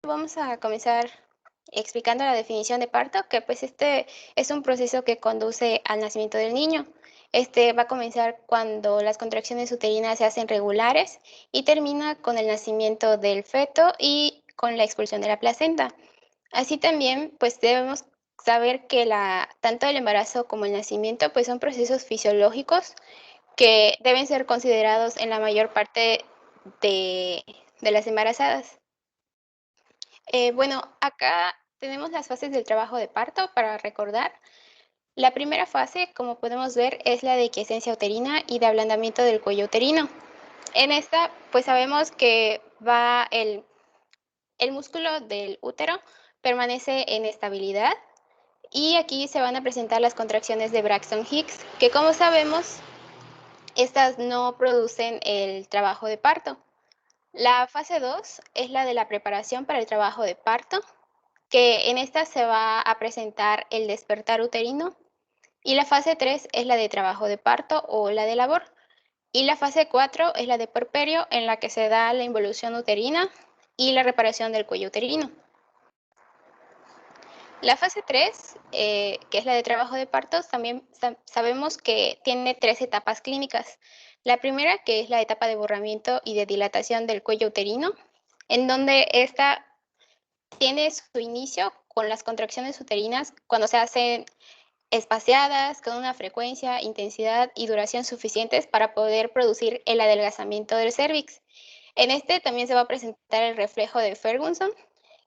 vamos a comenzar explicando la definición de parto, que pues este es un proceso que conduce al nacimiento del niño. Este va a comenzar cuando las contracciones uterinas se hacen regulares y termina con el nacimiento del feto y con la expulsión de la placenta. Así también, pues debemos saber que tanto el embarazo como el nacimiento pues son procesos fisiológicos que deben ser considerados en la mayor parte de las embarazadas. Bueno, acá tenemos las fases del trabajo de parto para recordar. La primera fase, como podemos ver, es la de quiescencia uterina y de ablandamiento del cuello uterino. En esta, pues sabemos que el músculo del útero permanece en estabilidad y aquí se van a presentar las contracciones de Braxton Hicks, que como sabemos, estas no producen el trabajo de parto. La fase 2 es la de la preparación para el trabajo de parto, que en esta se va a presentar el despertar uterino, y la fase 3 es la de trabajo de parto o la de labor, y la fase 4 es la de puerperio, en la que se da la involución uterina y la reparación del cuello uterino. La fase 3, que es la de trabajo de partos, también sabemos que tiene 3 etapas clínicas. La primera, que es la etapa de borramiento y de dilatación del cuello uterino, en donde esta tiene su inicio con las contracciones uterinas cuando se hacen espaciadas, con una frecuencia, intensidad y duración suficientes para poder producir el adelgazamiento del cérvix. En este también se va a presentar el reflejo de Ferguson,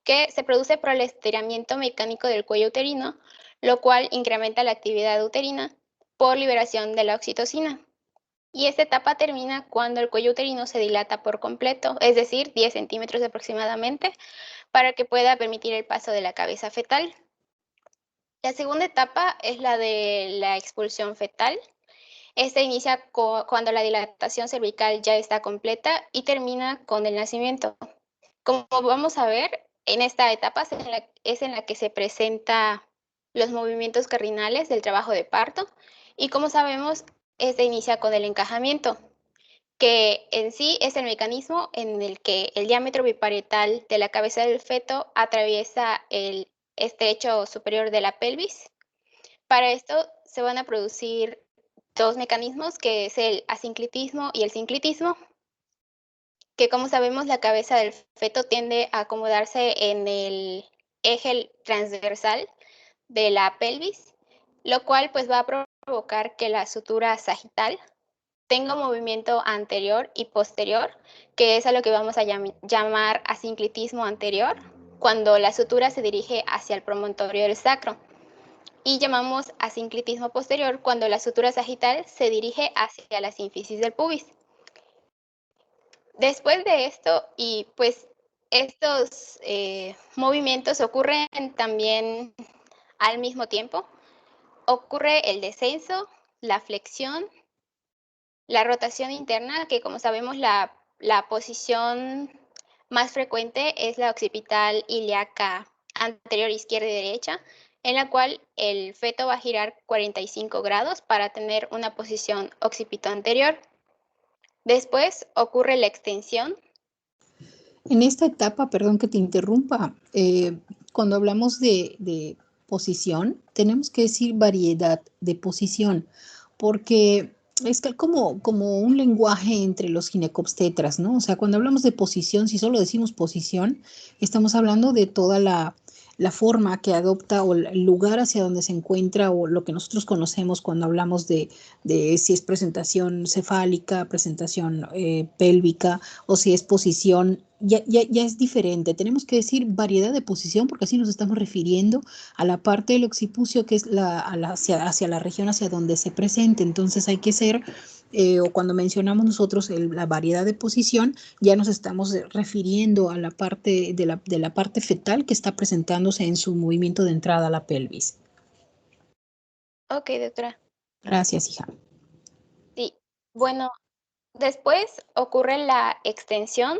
que se produce por el estiramiento mecánico del cuello uterino, lo cual incrementa la actividad uterina por liberación de la oxitocina. Y esta etapa termina cuando el cuello uterino se dilata por completo, es decir, 10 centímetros aproximadamente, para que pueda permitir el paso de la cabeza fetal. La segunda etapa es la de la expulsión fetal. Esta inicia cuando la dilatación cervical ya está completa y termina con el nacimiento. Como vamos a ver, en esta etapa es en la que se presenta los movimientos cardinales del trabajo de parto y como sabemos, esta inicia con el encajamiento, que en sí es el mecanismo en el que el diámetro biparietal de la cabeza del feto atraviesa el estrecho superior de la pelvis. Para esto se van a producir dos mecanismos, que es el asinclitismo y el sinclitismo, que como sabemos la cabeza del feto tiende a acomodarse en el eje transversal de la pelvis, lo cual pues va a provocar que la sutura sagital tenga un movimiento anterior y posterior, que es a lo que vamos a llamar asinclitismo anterior, cuando la sutura se dirige hacia el promontorio del sacro. Y llamamos asinclitismo posterior cuando la sutura sagital se dirige hacia la sínfisis del pubis. Después de esto, y pues estos movimientos ocurren también al mismo tiempo, ocurre el descenso, la flexión, la rotación interna, que como sabemos la posición más frecuente es la occipital ilíaca anterior, izquierda y derecha, en la cual el feto va a girar 45 grados para tener una posición occipito anterior. Después ocurre la extensión. En esta etapa, perdón que te interrumpa, cuando hablamos de posición, tenemos que decir variedad de posición, porque es que como un lenguaje entre los ginecobstetras, ¿no? O sea, cuando hablamos de posición, si solo decimos posición, estamos hablando de toda la forma que adopta o el lugar hacia donde se encuentra o lo que nosotros conocemos cuando hablamos de si es presentación cefálica, presentación pélvica o si es posición, ya es diferente. Tenemos que decir variedad de posición porque así nos estamos refiriendo a la parte del occipucio que es hacia la región hacia donde se presente. Entonces hay que ser, o cuando mencionamos nosotros la variedad de posición, ya nos estamos refiriendo a la parte de la parte fetal que está presentándose en su movimiento de entrada a la pelvis. Ok, doctora. Gracias, hija. Sí, bueno, después ocurre la extensión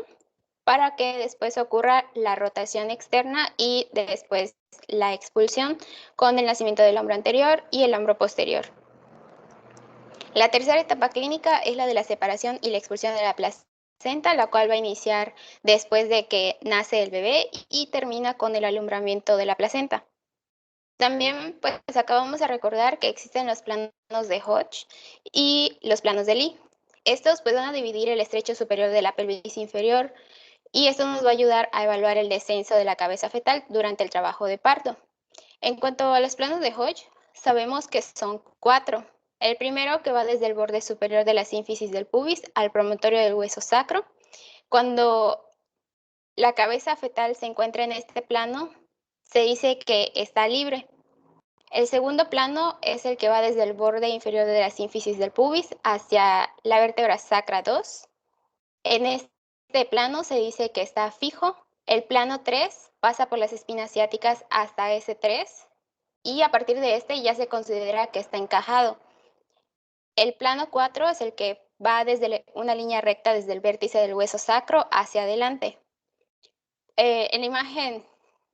para que después ocurra la rotación externa y después la expulsión con el nacimiento del hombro anterior y el hombro posterior. La tercera etapa clínica es la de la separación y la expulsión de la placenta. placenta, la cual va a iniciar después de que nace el bebé y termina con el alumbramiento de la placenta. También, pues acabamos de recordar que existen los planos de Hodge y los planos de Lee. Estos pues van a dividir el estrecho superior de la pelvis inferior y esto nos va a ayudar a evaluar el descenso de la cabeza fetal durante el trabajo de parto. En cuanto a los planos de Hodge, sabemos que son 4. El primero que va desde el borde superior de la sínfisis del pubis al promontorio del hueso sacro. Cuando la cabeza fetal se encuentra en este plano, se dice que está libre. El segundo plano es el que va desde el borde inferior de la sínfisis del pubis hacia la vértebra sacra 2. En este plano se dice que está fijo. El plano 3 pasa por las espinas ciáticas hasta S3 y a partir de este ya se considera que está encajado. El plano 4 es el que va desde una línea recta desde el vértice del hueso sacro hacia adelante. En la imagen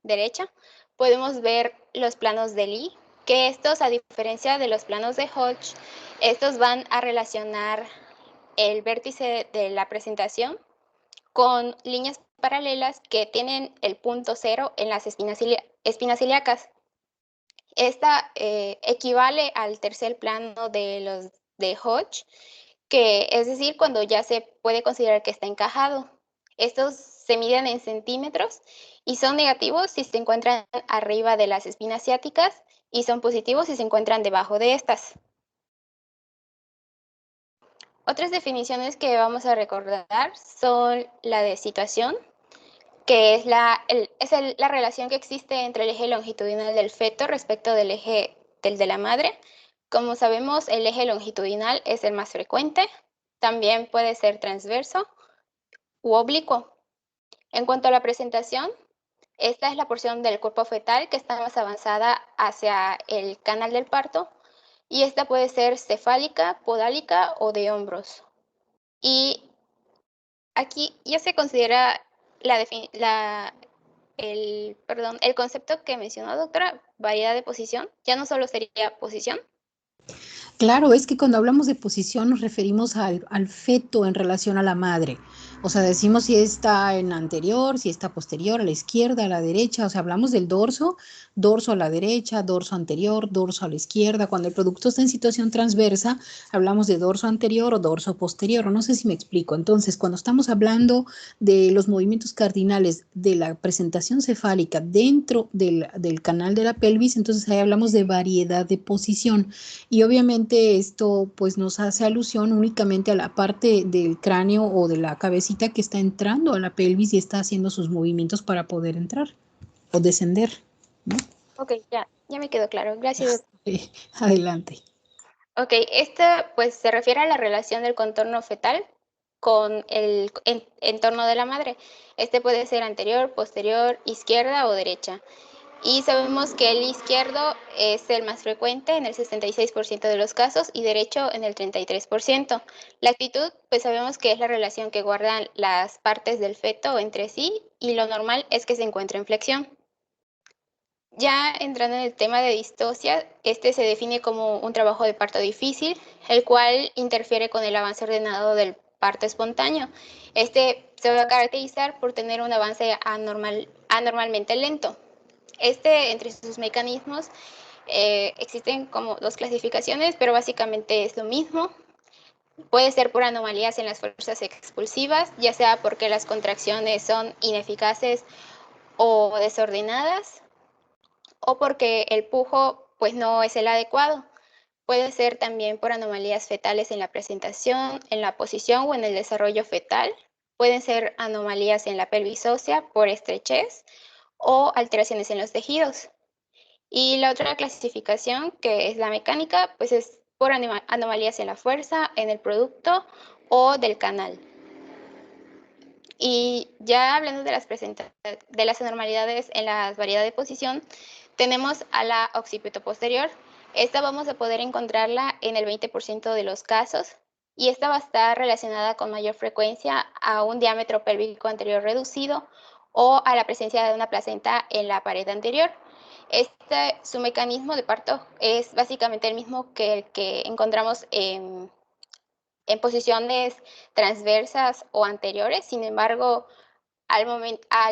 derecha podemos ver los planos de Lee, que estos, a diferencia de los planos de Hodge, estos van a relacionar el vértice de la presentación con líneas paralelas que tienen el punto cero en las espinas ilíacas. Esta equivale al tercer plano de los de Hodge, que es decir, cuando ya se puede considerar que está encajado. Estos se miden en centímetros y son negativos si se encuentran arriba de las espinas ciáticas y son positivos si se encuentran debajo de estas. Otras definiciones que vamos a recordar son la de situación, que es la relación que existe entre el eje longitudinal del feto respecto del eje del de la madre. Como sabemos, el eje longitudinal es el más frecuente. También puede ser transverso u oblicuo. En cuanto a la presentación, esta es la porción del cuerpo fetal que está más avanzada hacia el canal del parto y esta puede ser cefálica, podálica o de hombros. Y aquí ya se considera el concepto que mencionó, doctora, variedad de posición, ya no solo sería posición. Claro, es que cuando hablamos de posición nos referimos al feto en relación a la madre. O sea, decimos si está en anterior, si está posterior, a la izquierda, a la derecha. O sea, hablamos del dorso, dorso a la derecha, dorso anterior, dorso a la izquierda. Cuando el producto está en situación transversa, hablamos de dorso anterior o dorso posterior. No sé si me explico. Entonces, cuando estamos hablando de los movimientos cardinales de la presentación cefálica dentro del canal de la pelvis, entonces ahí hablamos de variedad de posición. Y obviamente esto pues nos hace alusión únicamente a la parte del cráneo o de la cabecita que está entrando a la pelvis y está haciendo sus movimientos para poder entrar o descender, ¿no? Ok, ya me quedó claro. Gracias. Adelante. Ok, esta pues se refiere a la relación del contorno fetal con el entorno de la madre. Este puede ser anterior, posterior, izquierda o derecha. Y sabemos que el izquierdo es el más frecuente en el 66% de los casos y derecho en el 33%. La actitud, pues sabemos que es la relación que guardan las partes del feto entre sí y lo normal es que se encuentre en flexión. Ya entrando en el tema de distocia, este se define como un trabajo de parto difícil, el cual interfiere con el avance ordenado del parto espontáneo. Este se va a caracterizar por tener un avance anormalmente lento. Entre sus mecanismos, existen como dos clasificaciones, pero básicamente es lo mismo. Puede ser por anomalías en las fuerzas expulsivas, ya sea porque las contracciones son ineficaces o desordenadas, o porque el pujo pues no es el adecuado. Puede ser también por anomalías fetales en la presentación, en la posición o en el desarrollo fetal. Pueden ser anomalías en la pelvis ósea por estrechez o alteraciones en los tejidos. Y la otra clasificación, que es la mecánica, pues es por anomalías en la fuerza, en el producto o del canal. Y ya hablando de las anormalidades en la variedad de posición, tenemos a la occipito posterior. Esta vamos a poder encontrarla en el 20% de los casos y esta va a estar relacionada con mayor frecuencia a un diámetro pélvico anterior reducido o a la presencia de una placenta en la pared anterior. Su mecanismo de parto es básicamente el mismo que el que encontramos en posiciones transversas o anteriores. Sin embargo, al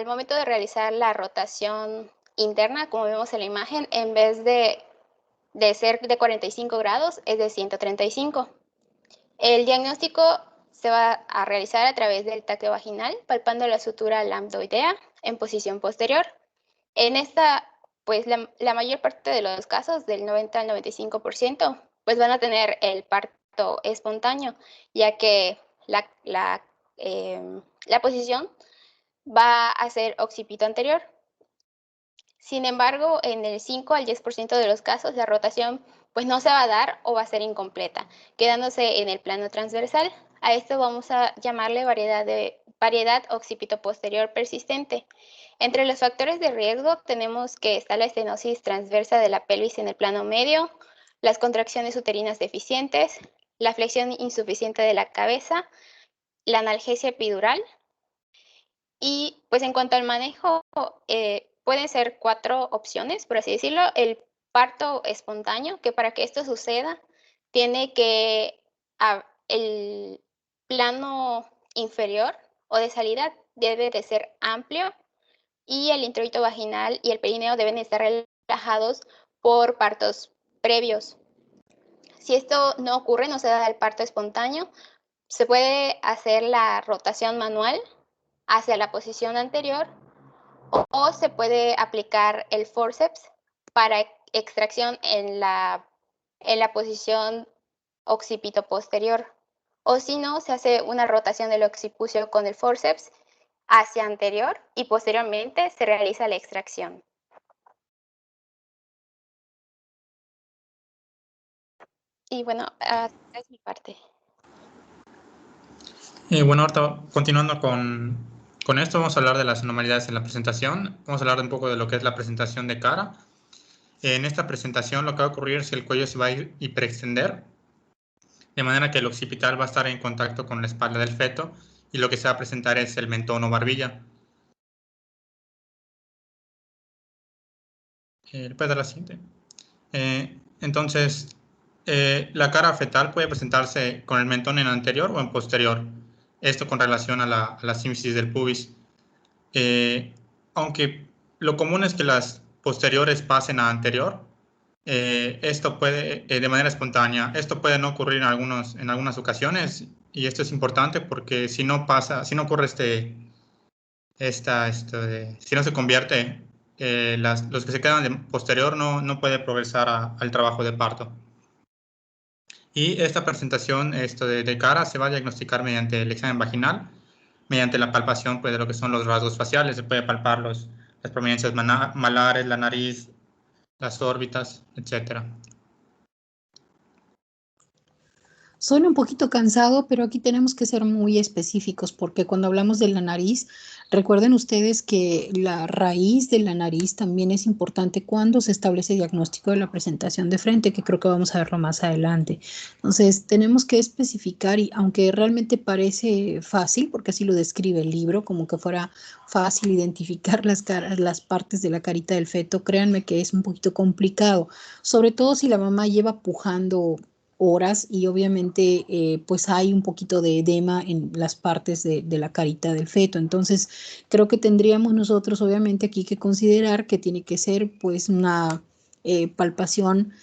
momento de realizar la rotación interna, como vemos en la imagen, en vez de ser de 45 grados, es de 135. El diagnóstico se va a realizar a través del taque vaginal, palpando la sutura lambdoidea en posición posterior. En esta, pues la mayor parte de los casos, del 90 al 95%, pues van a tener el parto espontáneo, ya que la posición va a ser occipito anterior. Sin embargo, en el 5 al 10% de los casos, la rotación pues no se va a dar o va a ser incompleta, quedándose en el plano transversal. A esto vamos a llamarle variedad occipito posterior persistente. Entre los factores de riesgo tenemos que está la estenosis transversa de la pelvis en el plano medio, las contracciones uterinas deficientes, la flexión insuficiente de la cabeza, la analgesia epidural. Y pues en cuanto al manejo, pueden ser 4 opciones, por así decirlo. El parto espontáneo, que para que esto suceda, tiene que el plano inferior o de salida debe de ser amplio y el introito vaginal y el perineo deben estar relajados por partos previos. Si esto no ocurre, no se da el parto espontáneo, se puede hacer la rotación manual hacia la posición anterior o se puede aplicar el forceps para extracción en la posición occipito posterior. O si no, se hace una rotación del occipucio con el forceps hacia anterior y posteriormente se realiza la extracción. Y bueno, esa es mi parte. Bueno, ahorita continuando con esto, vamos a hablar de las anormalidades en la presentación. Vamos a hablar un poco de lo que es la presentación de cara. En esta presentación lo que va a ocurrir es que el cuello se va a hiperextender, de manera que el occipital va a estar en contacto con la espalda del feto y lo que se va a presentar es el mentón o barbilla. ¿Puedes dar la siguiente? Entonces, la cara fetal puede presentarse con el mentón en anterior o en posterior. Esto con relación a la símfisis del pubis. Aunque lo común es que las posteriores pasen a anterior, esto puede, de manera espontánea, esto puede no ocurrir en algunas ocasiones, y esto es importante porque si no pasa, si no ocurre si no se convierte, los que se quedan de posterior no puede progresar al trabajo de parto. Y esta presentación de cara se va a diagnosticar mediante el examen vaginal, mediante la palpación pues, de lo que son los rasgos faciales. Se puede palpar las prominencias malares, la nariz, las órbitas, etc. Suena un poquito cansado, pero aquí tenemos que ser muy específicos porque cuando hablamos de la nariz, recuerden ustedes que la raíz de la nariz también es importante cuando se establece diagnóstico de la presentación de frente, que creo que vamos a verlo más adelante. Entonces, tenemos que especificar y aunque realmente parece fácil, porque así lo describe el libro, como que fuera fácil identificar las partes de la carita del feto, créanme que es un poquito complicado, sobre todo si la mamá lleva pujando horas y obviamente pues hay un poquito de edema en las partes de la carita del feto. Entonces creo que tendríamos nosotros obviamente aquí que considerar que tiene que ser pues una palpación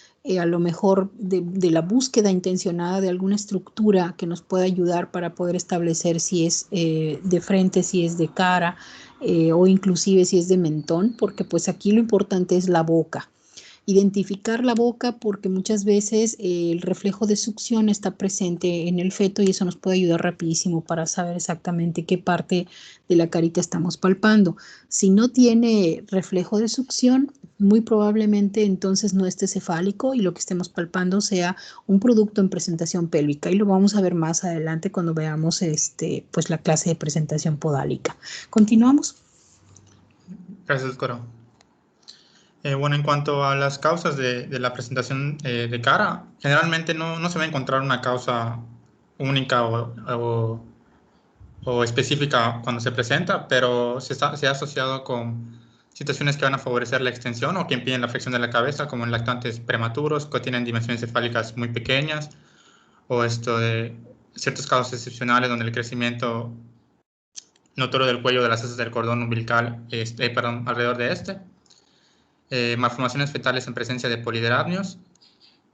a lo mejor de la búsqueda intencionada de alguna estructura que nos pueda ayudar para poder establecer si es de frente, si es de cara o inclusive si es de mentón, porque pues aquí lo importante es la boca. Identificar la boca porque muchas veces el reflejo de succión está presente en el feto y eso nos puede ayudar rapidísimo para saber exactamente qué parte de la carita estamos palpando. Si no tiene reflejo de succión, muy probablemente entonces no esté cefálico y lo que estemos palpando sea un producto en presentación pélvica y lo vamos a ver más adelante cuando veamos pues la clase de presentación podálica. Continuamos. Gracias, Coro. Bueno, en cuanto a las causas de la presentación de cara, generalmente no se va a encontrar una causa única o específica cuando se presenta, pero se ha asociado con situaciones que van a favorecer la extensión o que impiden la flexión de la cabeza, como en lactantes prematuros que tienen dimensiones cefálicas muy pequeñas, o ciertos casos excepcionales donde el crecimiento notorio del cuello de las asas del cordón umbilical, alrededor de malformaciones fetales en presencia de poliderabnios,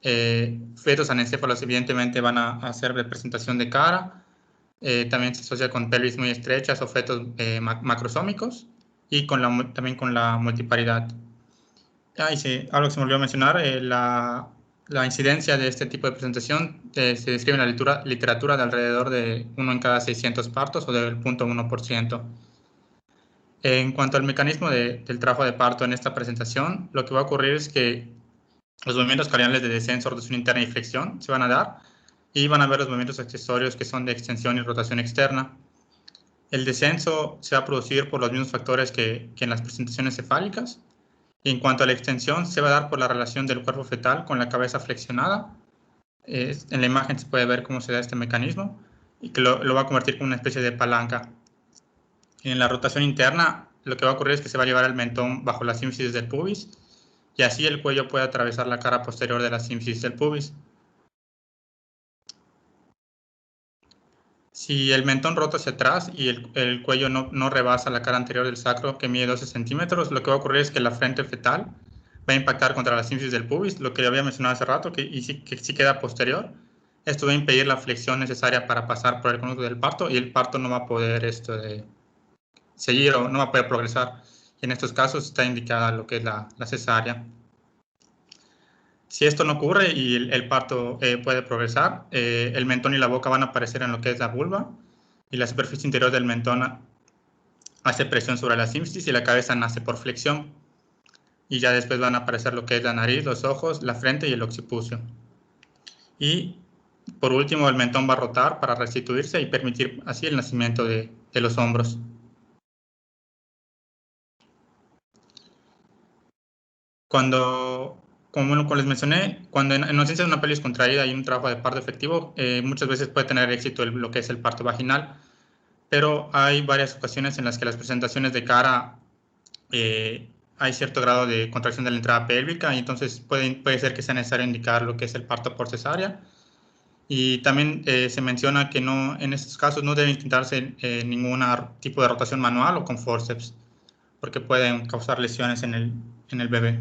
fetos anencéfalos evidentemente van a hacer representación de cara, también se asocia con pelvis muy estrechas o fetos macrosómicos y también con la multiparidad. Sí, algo que se me olvidó mencionar, la incidencia de este tipo de presentación se describe en la literatura de alrededor de 1 en cada 600 partos o del 0.1%. En cuanto al mecanismo del trabajo de parto en esta presentación, lo que va a ocurrir es que los movimientos craneales de descenso, rotación interna y flexión se van a dar y van a haber los movimientos accesorios que son de extensión y rotación externa. El descenso se va a producir por los mismos factores que en las presentaciones cefálicas. Y en cuanto a la extensión, se va a dar por la relación del cuerpo fetal con la cabeza flexionada. En la imagen se puede ver cómo se da este mecanismo y que lo va a convertir en una especie de palanca. En la rotación interna, lo que va a ocurrir es que se va a llevar el mentón bajo la sínfisis del pubis y así el cuello puede atravesar la cara posterior de la sínfisis del pubis. Si el mentón rota hacia atrás y el cuello no rebasa la cara anterior del sacro, que mide 12 centímetros, lo que va a ocurrir es que la frente fetal va a impactar contra la sínfisis del pubis, lo que había mencionado hace rato, que sí queda posterior. Esto va a impedir la flexión necesaria para pasar por el conducto del parto y el parto no va a poder seguir o no va a poder progresar. Y en estos casos está indicada lo que es la cesárea. Si esto no ocurre y el parto puede progresar, el mentón y la boca van a aparecer en lo que es la vulva y la superficie interior del mentón hace presión sobre la sínfisis y la cabeza nace por flexión. Y ya después van a aparecer lo que es la nariz, los ojos, la frente y el occipucio. Y por último, el mentón va a rotar para restituirse y permitir así el nacimiento de los hombros. Como les mencioné, cuando en ausencia de una pelvis contraída y un trabajo de parto efectivo, muchas veces puede tener éxito lo que es el parto vaginal, pero hay varias ocasiones en las que las presentaciones de cara hay cierto grado de contracción de la entrada pélvica y entonces puede ser que sea necesario indicar lo que es el parto por cesárea. Y también se menciona que en estos casos no debe intentarse ningún tipo de rotación manual o con forceps, porque pueden causar lesiones en el bebé.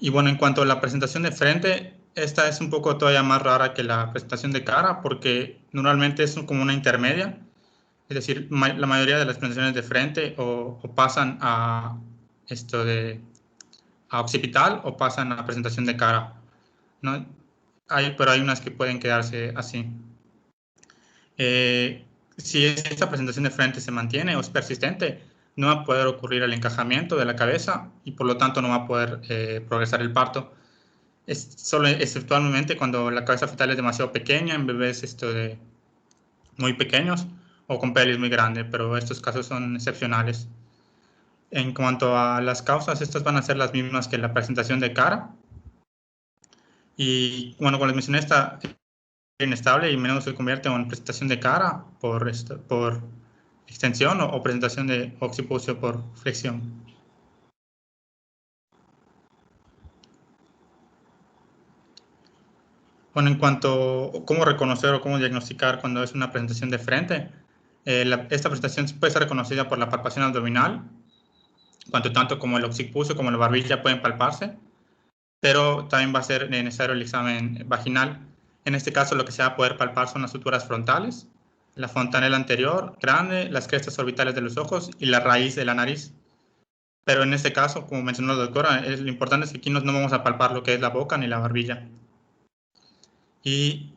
Y bueno, en cuanto a la presentación de frente, esta es un poco todavía más rara que la presentación de cara, porque normalmente es como una intermedia. Es decir, la mayoría de las presentaciones de frente o pasan a occipital o pasan a presentación de cara, ¿no? Pero hay unas que pueden quedarse así. Si esta presentación de frente se mantiene o es persistente, no va a poder ocurrir el encajamiento de la cabeza y por lo tanto no va a poder progresar el parto. Solo exceptualmente cuando la cabeza fetal es demasiado pequeña en bebés muy pequeños o con pelvis muy grande, pero estos casos son excepcionales. En cuanto a las causas, estas van a ser las mismas que la presentación de cara. Y bueno, como les mencioné, está inestable y a menudo se convierte en presentación de cara por extensión o presentación de occipucio por flexión. Bueno, en cuanto a cómo reconocer o cómo diagnosticar cuando es una presentación de frente, esta presentación puede ser reconocida por la palpación abdominal, tanto como el occipucio como la barbilla pueden palparse, pero también va a ser necesario el examen vaginal. En este caso, lo que se va a poder palpar son las suturas frontales, la fontanela anterior grande, las crestas orbitales de los ojos y la raíz de la nariz. Pero en este caso, como mencionó la doctora, lo importante es que aquí no vamos a palpar lo que es la boca ni la barbilla. Y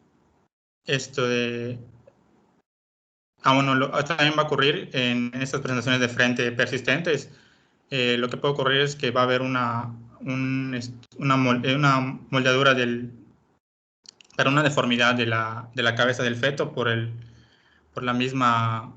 también va a ocurrir en estas presentaciones de frente persistentes. Lo que puede ocurrir es que va a haber una moldadura para una deformidad de la cabeza del feto por la misma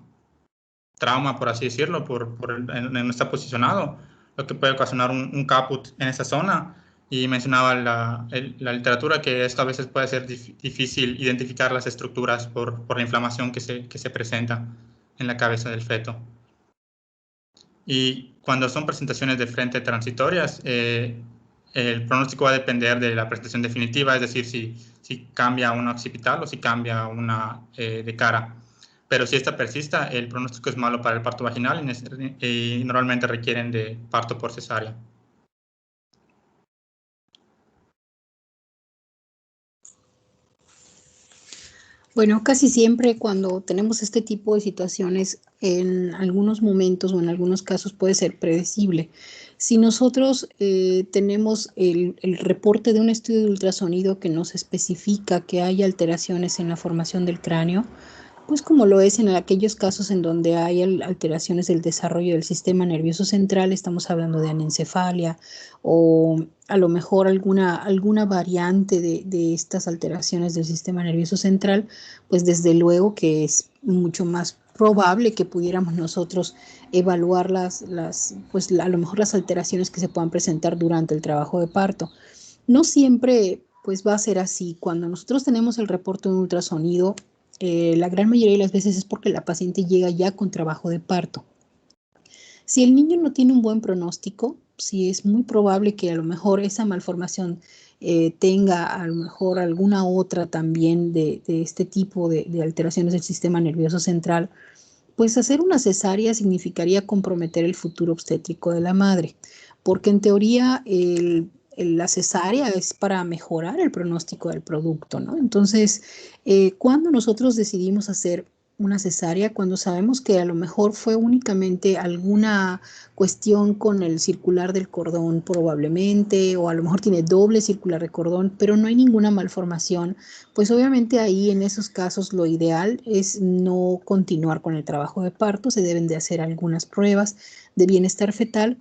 trauma, por así decirlo, no está posicionado, lo que puede ocasionar un caput en esa zona. Y mencionaba la literatura que esto a veces puede ser difícil identificar las estructuras por la inflamación que se presenta en la cabeza del feto. Y cuando son presentaciones de frente transitorias, el pronóstico va a depender de la presentación definitiva, es decir, si si cambia a una occipital o si cambia a una de cara. Pero si esta persista, el pronóstico es malo para el parto vaginal y normalmente requieren de parto por cesárea. Bueno, casi siempre cuando tenemos este tipo de situaciones, en algunos momentos o en algunos casos puede ser predecible. Si nosotros tenemos el reporte de un estudio de ultrasonido que nos especifica que hay alteraciones en la formación del cráneo, pues como lo es en aquellos casos en donde hay alteraciones del desarrollo del sistema nervioso central, estamos hablando de anencefalia o a lo mejor alguna variante de estas alteraciones del sistema nervioso central, pues desde luego que es mucho más probable que pudiéramos nosotros evaluar pues a lo mejor las alteraciones que se puedan presentar durante el trabajo de parto. No siempre pues va a ser así. Cuando nosotros tenemos el reporte de un ultrasonido, la gran mayoría de las veces es porque la paciente llega ya con trabajo de parto. Si el niño no tiene un buen pronóstico, sí es muy probable que a lo mejor esa malformación tenga a lo mejor alguna otra también de este tipo de alteraciones del sistema nervioso central, pues hacer una cesárea significaría comprometer el futuro obstétrico de la madre, porque en teoría la cesárea es para mejorar el pronóstico del producto, ¿no? Entonces, cuando nosotros decidimos hacer una cesárea, cuando sabemos que a lo mejor fue únicamente alguna cuestión con el circular del cordón probablemente, o a lo mejor tiene doble circular de cordón, pero no hay ninguna malformación, pues obviamente ahí en esos casos lo ideal es no continuar con el trabajo de parto, se deben de hacer algunas pruebas de bienestar fetal,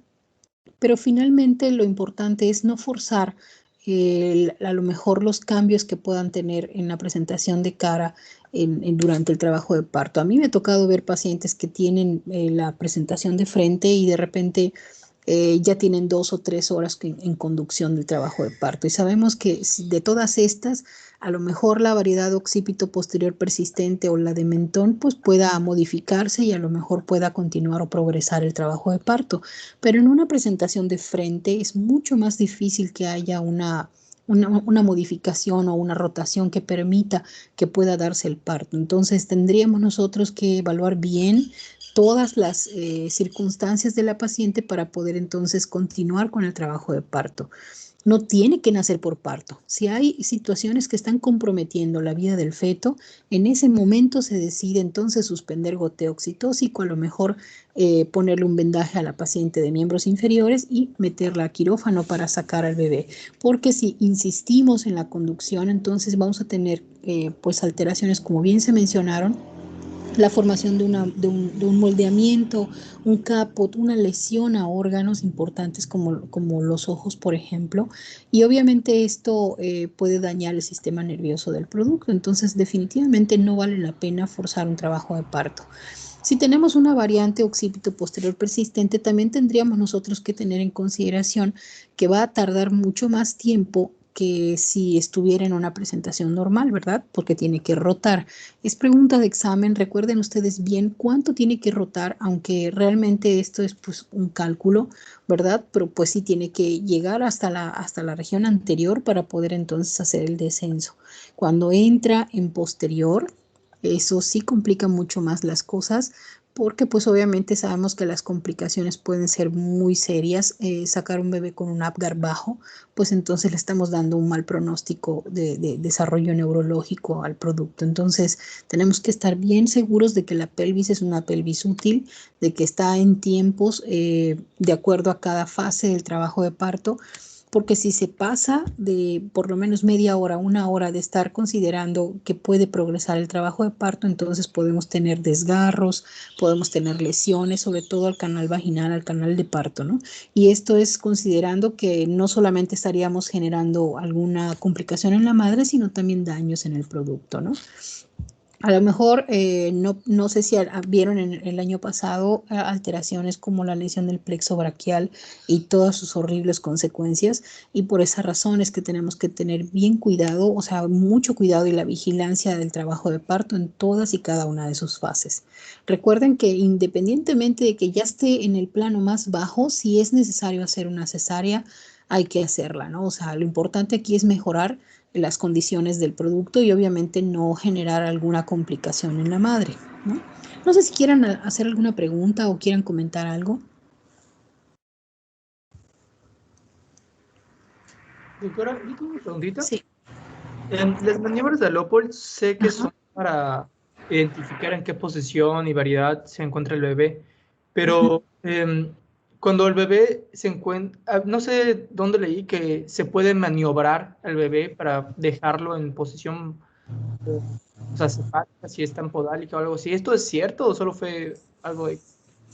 pero finalmente lo importante es no forzar a lo mejor los cambios que puedan tener en la presentación de cara durante el trabajo de parto. A mí me ha tocado ver pacientes que tienen la presentación de frente y de repente ya tienen 2 o 3 horas en conducción del trabajo de parto. Y sabemos que de todas estas, a lo mejor la variedad occipito posterior persistente o la de mentón, pues pueda modificarse y a lo mejor pueda continuar o progresar el trabajo de parto. Pero en una presentación de frente es mucho más difícil que haya una modificación o una rotación que permita que pueda darse el parto. Entonces tendríamos nosotros que evaluar bien todas las circunstancias de la paciente para poder entonces continuar con el trabajo de parto. No tiene que nacer por parto. Si hay situaciones que están comprometiendo la vida del feto, en ese momento se decide entonces suspender goteo oxitóxico, a lo mejor ponerle un vendaje a la paciente de miembros inferiores y meterla a quirófano para sacar al bebé. Porque si insistimos en la conducción, entonces vamos a tener pues alteraciones, como bien se mencionaron, la formación de un moldeamiento, un caput, una lesión a órganos importantes como los ojos, por ejemplo, y obviamente esto puede dañar el sistema nervioso del producto, entonces definitivamente no vale la pena forzar un trabajo de parto. Si tenemos una variante occipito posterior persistente, también tendríamos nosotros que tener en consideración que va a tardar mucho más tiempo que si estuviera en una presentación normal, ¿verdad? Porque tiene que rotar. Es pregunta de examen, recuerden ustedes bien cuánto tiene que rotar, aunque realmente esto es pues un cálculo, ¿verdad? Pero pues sí tiene que llegar hasta la región anterior para poder entonces hacer el descenso. Cuando entra en posterior, eso sí complica mucho más las cosas porque pues obviamente sabemos que las complicaciones pueden ser muy serias. Sacar un bebé con un Apgar bajo, pues entonces le estamos dando un mal pronóstico de desarrollo neurológico al producto. Entonces tenemos que estar bien seguros de que la pelvis es una pelvis útil, de que está en tiempos de acuerdo a cada fase del trabajo de parto, porque si se pasa de por lo menos media hora, 1 hora de estar considerando que puede progresar el trabajo de parto, entonces podemos tener desgarros, podemos tener lesiones, sobre todo al canal vaginal, al canal de parto, ¿no? Y esto es considerando que no solamente estaríamos generando alguna complicación en la madre, sino también daños en el producto, ¿no? A lo mejor no sé si vieron en el año pasado alteraciones como la lesión del plexo braquial y todas sus horribles consecuencias, y por esa razón es que tenemos que tener bien cuidado, o sea, mucho cuidado y la vigilancia del trabajo de parto en todas y cada una de sus fases. Recuerden que independientemente de que ya esté en el plano más bajo, si es necesario hacer una cesárea, hay que hacerla, ¿no? O sea, lo importante aquí es mejorar las condiciones del producto y obviamente no generar alguna complicación en la madre, ¿no? No sé si quieran hacer alguna pregunta o quieran comentar algo. Doctora, yo tengo una preguntita. Sí. Las maniobras de Leopold sé que Ajá. son para identificar en qué posición y variedad se encuentra el bebé, pero cuando el bebé se encuentra, no sé dónde leí que se puede maniobrar al bebé para dejarlo en posición, o sea, cefálica, si es tan podálica o algo así. ¿Esto es cierto o solo fue algo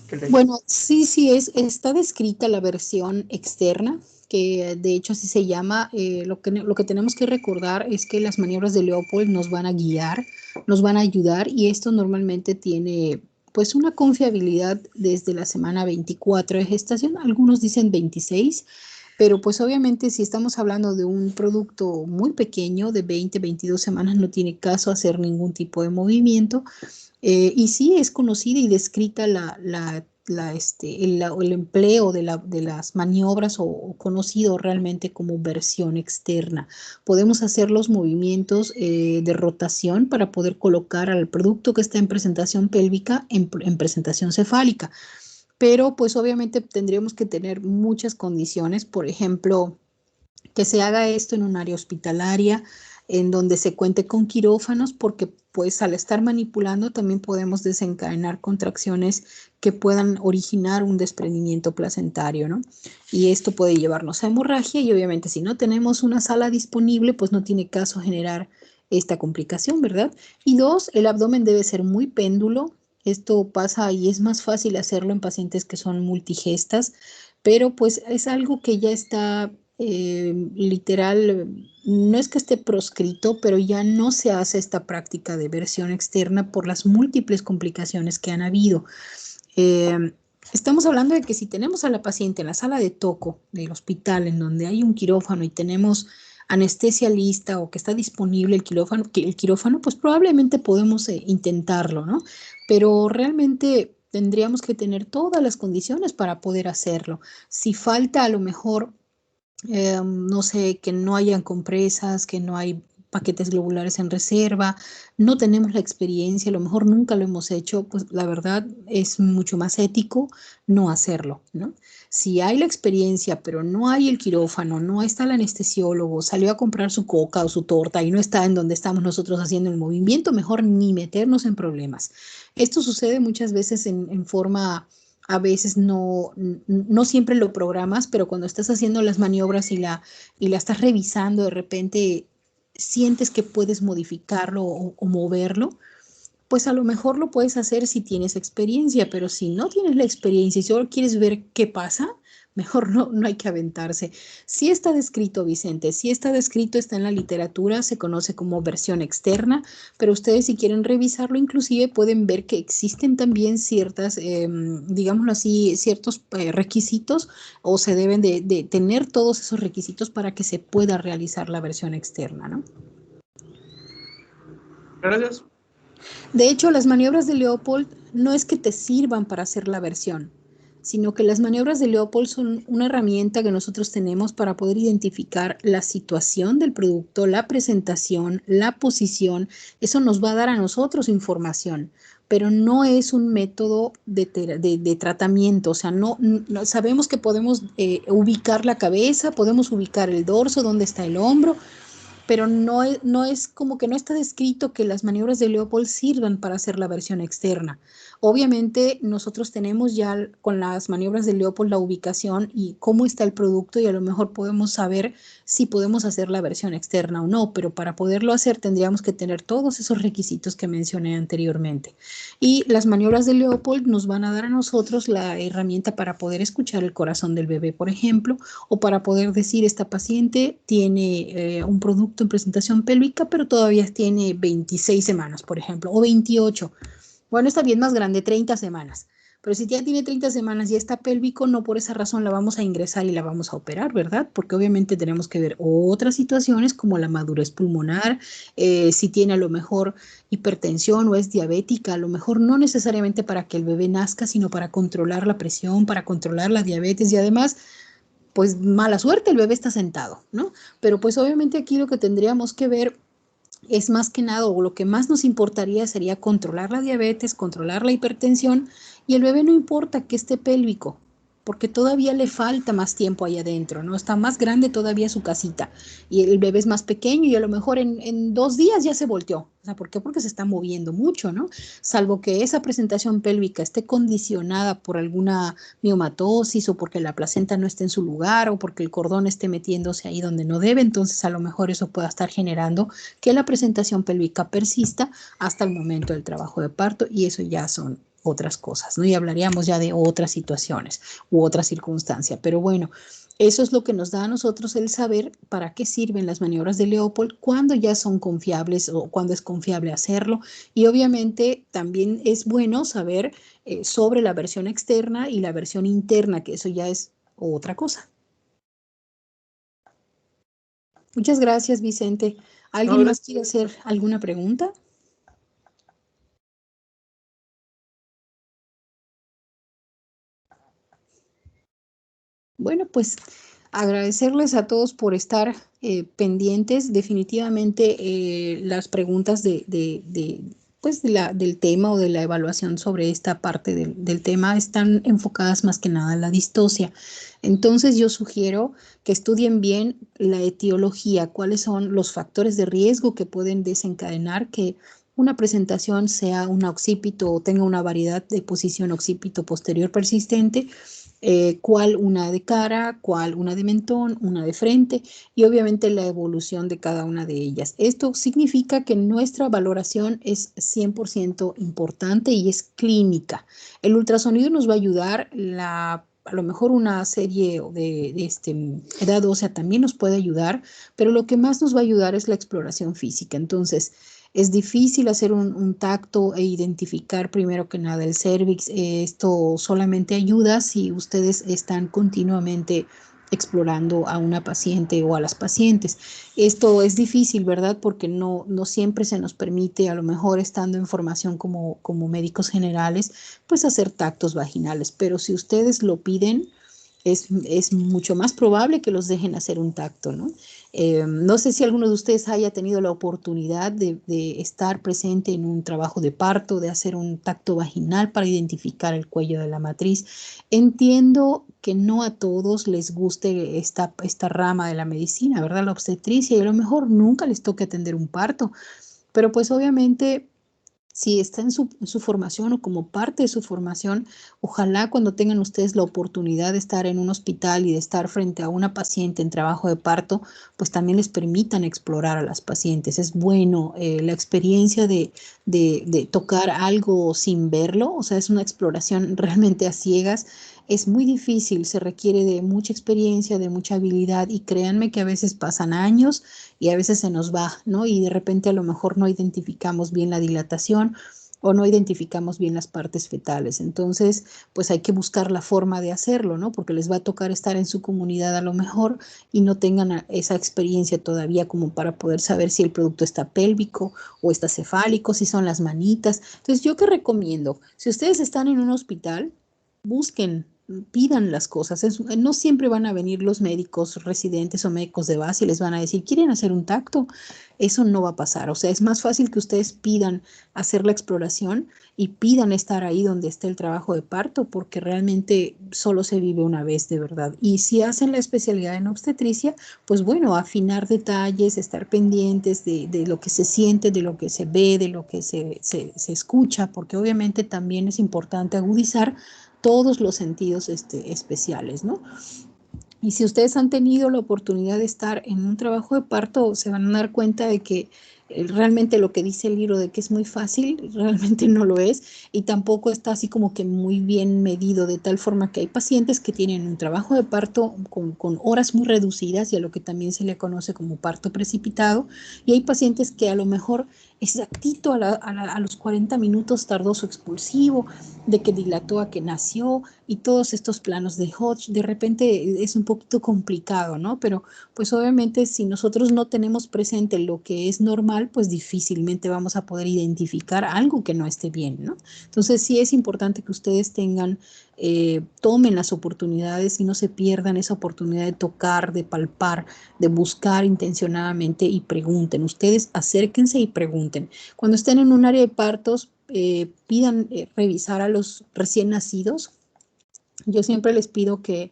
que leí? Bueno, sí, está descrita la versión externa, que de hecho así se llama. Lo que tenemos que recordar es que las maniobras de Leopold nos van a guiar, nos van a ayudar y esto normalmente tiene pues una confiabilidad desde la semana 24 de gestación, algunos dicen 26, pero pues obviamente si estamos hablando de un producto muy pequeño de 20, 22 semanas no tiene caso hacer ningún tipo de movimiento. Y sí es conocida y descrita el empleo de las maniobras o conocido realmente como versión externa. Podemos hacer los movimientos de rotación para poder colocar al producto que está en presentación pélvica en presentación cefálica. Pero pues obviamente tendríamos que tener muchas condiciones, por ejemplo, que se haga esto en un área hospitalaria, en donde se cuente con quirófanos, porque pues al estar manipulando también podemos desencadenar contracciones que puedan originar un desprendimiento placentario, ¿no? Y esto puede llevarnos a hemorragia y obviamente si no tenemos una sala disponible, pues no tiene caso generar esta complicación, ¿verdad? Y dos, el abdomen debe ser muy péndulo. Esto pasa y es más fácil hacerlo en pacientes que son multigestas, pero pues es algo que ya está literal, no es que esté proscrito, pero ya no se hace esta práctica de versión externa por las múltiples complicaciones que han habido. Eh, Estamos hablando de que si tenemos a la paciente en la sala de toco del hospital, en donde hay un quirófano y tenemos anestesia lista o que está disponible el quirófano, pues probablemente podemos intentarlo, ¿no? Pero realmente tendríamos que tener todas las condiciones para poder hacerlo. Si falta a lo mejor no sé, que no hayan compresas, que no hay paquetes globulares en reserva, no tenemos la experiencia, a lo mejor nunca lo hemos hecho, pues la verdad es mucho más ético no hacerlo, ¿no? Si hay la experiencia, pero no hay el quirófano, no está el anestesiólogo, salió a comprar su coca o su torta y no está en donde estamos nosotros haciendo el movimiento, mejor ni meternos en problemas. Esto sucede muchas veces en forma a veces no siempre lo programas, pero cuando estás haciendo las maniobras y la estás revisando, de repente sientes que puedes modificarlo o moverlo, pues a lo mejor lo puedes hacer si tienes experiencia, pero si no tienes la experiencia y solo quieres ver qué pasa, mejor no hay que aventarse. Sí está descrito, Vicente, sí está descrito, está en la literatura, se conoce como versión externa, pero ustedes si quieren revisarlo, inclusive pueden ver que existen también ciertas, digámoslo así, ciertos requisitos o se deben de tener todos esos requisitos para que se pueda realizar la versión externa, ¿no? Gracias. De hecho, las maniobras de Leopold no es que te sirvan para hacer la versión, sino que las maniobras de Leopold son una herramienta que nosotros tenemos para poder identificar la situación del producto, la presentación, la posición. Eso nos va a dar a nosotros información, pero no es un método de tratamiento. O sea, no sabemos que podemos ubicar la cabeza, podemos ubicar el dorso, dónde está el hombro, pero no es como que no está descrito que las maniobras de Leopold sirvan para hacer la versión externa. Obviamente nosotros tenemos ya con las maniobras de Leopold la ubicación y cómo está el producto y a lo mejor podemos saber si podemos hacer la versión externa o no, pero para poderlo hacer tendríamos que tener todos esos requisitos que mencioné anteriormente. Y las maniobras de Leopold nos van a dar a nosotros la herramienta para poder escuchar el corazón del bebé, por ejemplo, o para poder decir esta paciente tiene un producto en presentación pélvica, pero todavía tiene 26 semanas, por ejemplo, o 28. Bueno, está bien más grande, 30 semanas. Pero si ya tiene 30 semanas y está pélvico, no por esa razón la vamos a ingresar y la vamos a operar, ¿verdad? Porque obviamente tenemos que ver otras situaciones como la madurez pulmonar, si tiene a lo mejor hipertensión o es diabética, a lo mejor no necesariamente para que el bebé nazca, sino para controlar la presión, para controlar la diabetes y además pues mala suerte, el bebé está sentado, ¿no? Pero pues obviamente aquí lo que tendríamos que ver es más que nada, o lo que más nos importaría sería controlar la diabetes, controlar la hipertensión, y el bebé no importa que esté pélvico, porque todavía le falta más tiempo ahí adentro, ¿no? Está más grande todavía su casita, y el bebé es más pequeño y a lo mejor en 2 días ya se volteó. O sea, ¿por qué? Porque se está moviendo mucho, ¿no? Salvo que esa presentación pélvica esté condicionada por alguna miomatosis o porque la placenta no esté en su lugar o porque el cordón esté metiéndose ahí donde no debe, entonces a lo mejor eso pueda estar generando que la presentación pélvica persista hasta el momento del trabajo de parto, y eso ya son otras cosas, ¿no? Y hablaríamos ya de otras situaciones u otras circunstancias, pero bueno, eso es lo que nos da a nosotros el saber para qué sirven las maniobras de Leopold, cuando ya son confiables o cuando es confiable hacerlo, y obviamente también es bueno saber sobre la versión externa y la versión interna, que eso ya es otra cosa. Muchas gracias, Vicente. ¿Alguien más quiere hacer alguna pregunta? Bueno, pues agradecerles a todos por estar pendientes. Definitivamente las preguntas pues del tema o de la evaluación sobre esta parte del tema están enfocadas más que nada en la distocia. Entonces yo sugiero que estudien bien la etiología, cuáles son los factores de riesgo que pueden desencadenar que una presentación sea un occipito o tenga una variedad de posición occipito posterior persistente, cuál una de cara, cuál una de mentón, una de frente, y obviamente la evolución de cada una de ellas. Esto significa que nuestra valoración es 100% importante y es clínica. El ultrasonido nos va a ayudar, a lo mejor una serie de edad ósea también nos puede ayudar, pero lo que más nos va a ayudar es la exploración física. Entonces, es difícil hacer un tacto e identificar primero que nada el cérvix. Esto solamente ayuda si ustedes están continuamente explorando a una paciente o a las pacientes. Esto es difícil, ¿verdad? Porque no siempre se nos permite, a lo mejor estando en formación como médicos generales, pues hacer tactos vaginales. Pero si ustedes lo piden, es mucho más probable que los dejen hacer un tacto, ¿no? No sé si alguno de ustedes haya tenido la oportunidad de estar presente en un trabajo de parto, de hacer un tacto vaginal para identificar el cuello de la matriz. Entiendo que no a todos les guste esta rama de la medicina, ¿verdad? La obstetricia, y a lo mejor nunca les toque atender un parto, pero pues obviamente si está en su formación o como parte de su formación, ojalá cuando tengan ustedes la oportunidad de estar en un hospital y de estar frente a una paciente en trabajo de parto, pues también les permitan explorar a las pacientes. Es bueno la experiencia de tocar algo sin verlo, o sea, es una exploración realmente a ciegas. Es muy difícil, se requiere de mucha experiencia, de mucha habilidad, y créanme que a veces pasan años y a veces se nos va, ¿no? Y de repente a lo mejor no identificamos bien la dilatación o no identificamos bien las partes fetales. Entonces, pues hay que buscar la forma de hacerlo, ¿no? Porque les va a tocar estar en su comunidad a lo mejor y no tengan esa experiencia todavía como para poder saber si el producto está pélvico o está cefálico, si son las manitas. Entonces, ¿yo qué recomiendo? Si ustedes están en un hospital, busquen, pidan las cosas. No siempre van a venir los médicos residentes o médicos de base y les van a decir, ¿quieren hacer un tacto? Eso no va a pasar. O sea, es más fácil que ustedes pidan hacer la exploración y pidan estar ahí donde esté el trabajo de parto, porque realmente solo se vive una vez, de verdad. Y si hacen la especialidad en obstetricia, pues bueno, afinar detalles, estar pendientes de lo que se siente, de lo que se ve, de lo que se escucha, porque obviamente también es importante agudizar todos los sentidos especiales, ¿no? Y si ustedes han tenido la oportunidad de estar en un trabajo de parto, se van a dar cuenta de que realmente lo que dice el libro de que es muy fácil, realmente no lo es, y tampoco está así como que muy bien medido, de tal forma que hay pacientes que tienen un trabajo de parto con horas muy reducidas y a lo que también se le conoce como parto precipitado, y hay pacientes que a lo mejor exactito a los 40 minutos tardó su expulsivo, de que dilató a que nació, y todos estos planos de Hodge. De repente es un poquito complicado, ¿no? Pero pues obviamente si nosotros no tenemos presente lo que es normal visual, pues difícilmente vamos a poder identificar algo que no esté bien, ¿no? Entonces sí es importante que ustedes tomen las oportunidades y no se pierdan esa oportunidad de tocar, de palpar, de buscar intencionadamente y pregunten. Ustedes acérquense y pregunten. Cuando estén en un área de partos, pidan revisar a los recién nacidos. Yo siempre les pido que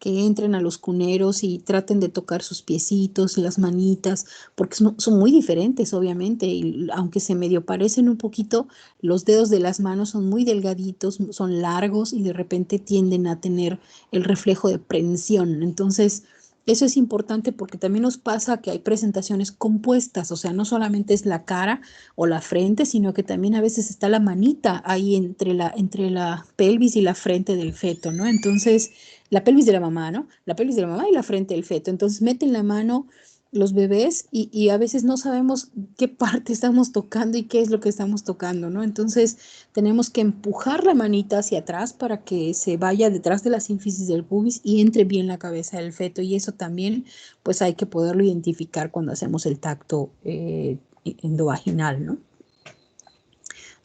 entren a los cuneros y traten de tocar sus piecitos y las manitas, porque son muy diferentes, obviamente, y aunque se medio parecen un poquito, los dedos de las manos son muy delgaditos, son largos y de repente tienden a tener el reflejo de prensión. Entonces, eso es importante porque también nos pasa que hay presentaciones compuestas, o sea, no solamente es la cara o la frente, sino que también a veces está la manita ahí entre la pelvis y la frente del feto, ¿no? Entonces, la pelvis de la mamá, ¿no? La pelvis de la mamá y la frente del feto. Entonces, meten la mano los bebés y a veces no sabemos qué parte estamos tocando y qué es lo que estamos tocando, ¿no? Entonces, tenemos que empujar la manita hacia atrás para que se vaya detrás de la sínfisis del pubis y entre bien la cabeza del feto. Y eso también, pues hay que poderlo identificar cuando hacemos el tacto endovaginal, ¿no?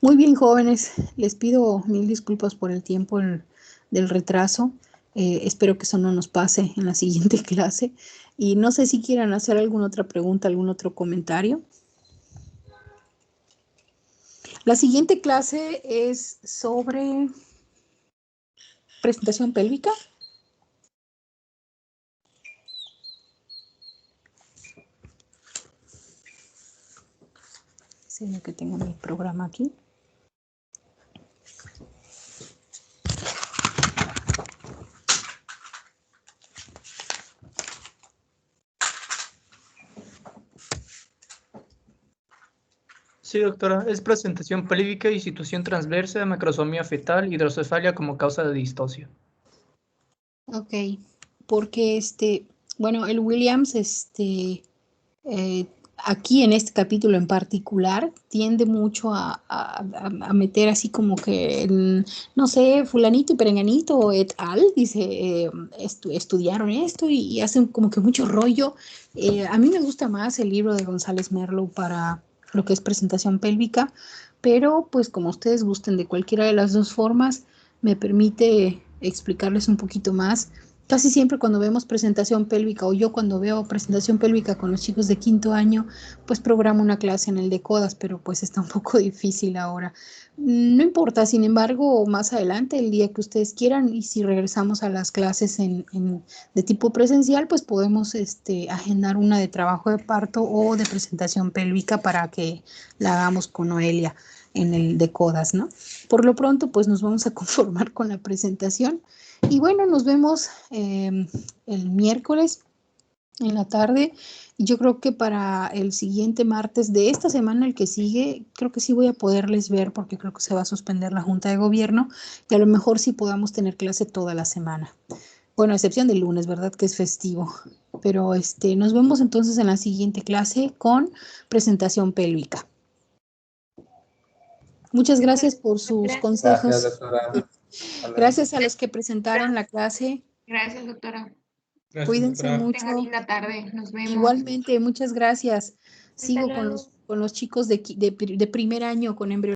Muy bien, jóvenes, les pido mil disculpas por el tiempo del retraso. Espero que eso no nos pase en la siguiente clase. Y no sé si quieran hacer alguna otra pregunta, algún otro comentario. La siguiente clase es sobre presentación pélvica. Sí, que tengo mi programa aquí. Sí, doctora, es presentación pélvica y situación transversa, macrosomía fetal, hidrocefalia como causa de distosia. Ok, porque bueno, el Williams, aquí en este capítulo en particular, tiende mucho a meter así como que, no sé, fulanito y perenganito et al, dice, estudiaron esto y hacen como que mucho rollo. A mí me gusta más el libro de González Merlo para lo que es presentación pélvica, pero pues como ustedes gusten de cualquiera de las dos formas, me permite explicarles un poquito más. Casi siempre cuando vemos presentación pélvica o yo cuando veo presentación pélvica con los chicos de 5º año, pues programo una clase en el de CODAS, pero pues está un poco difícil ahora. No importa, sin embargo, más adelante, el día que ustedes quieran y si regresamos a las clases de tipo presencial, pues podemos agendar una de trabajo de parto o de presentación pélvica para que la hagamos con Noelia en el de CODAS, ¿no? Por lo pronto, pues nos vamos a conformar con la presentación. Y bueno, nos vemos el miércoles en la tarde. Y yo creo que para el siguiente martes de esta semana, el que sigue, creo que sí voy a poderles ver porque creo que se va a suspender la Junta de Gobierno y a lo mejor sí podamos tener clase toda la semana. Bueno, a excepción del lunes, ¿verdad? Que es festivo. Pero nos vemos entonces en la siguiente clase con presentación pélvica. Muchas gracias por sus consejos. Gracias, doctora. Gracias a los que presentaron la clase. Gracias, doctora. Gracias, Cuídense doctora. mucho. Tenga linda tarde. Nos vemos. Igualmente, muchas gracias. Sigo luego. con los chicos de primer año con embriología.